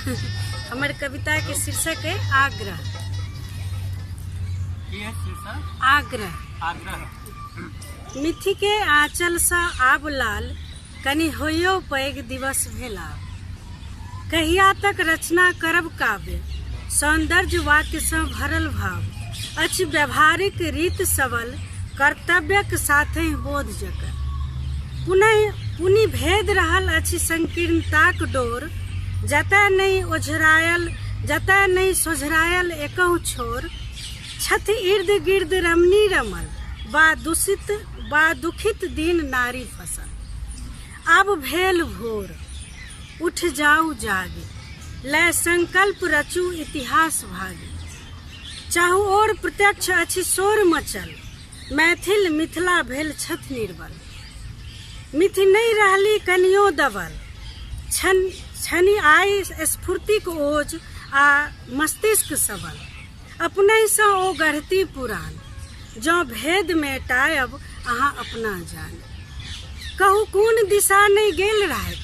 हमारे कविता के शीर्षक है आग्रह। आग्रह। मिथि के आंचल सा आब लाल, कनि होयो पैघ दिवस भेला। कहिया तक रचना करब काव्य, सौंदर्य वाक्य सँ भरल भाव। अछि व्यवहारिक रीत सबल, कर्तव्यक साथे बोध जकर। पुनि भेद रहल अछि संकीर्णताक डोर। जतय नहीं सोझरायल एकहु छोर। छथि इर्द गिर्द रमणी रमल, बा दुखित दीन नारी फसल। अब भेल भोर, उठ जाऊ जागे। लय संकल्प रचू इतिहास भागे। चाहु और प्रत्यक्ष अछि शोर मचल, मैथिल मिथिला भेल छथ निर्बल। मिथि नहीं रहली कनियो दबल, छनि आई स्फूर्तिक ओज आ मस्तिष्क सबल। अपने सँ ओ गढ़ती पुराण, जँ भेद मेटायब अहाँ अपना जान। कहू कोन दिशा नहीं गेल रहथि,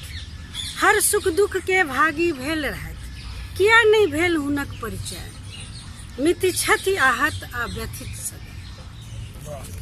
हर सुख दुख के भागी भेल रहथि। किया नहीं भेल हुनक परिचय, मिथि छथि आहत आ व्यथित सदै।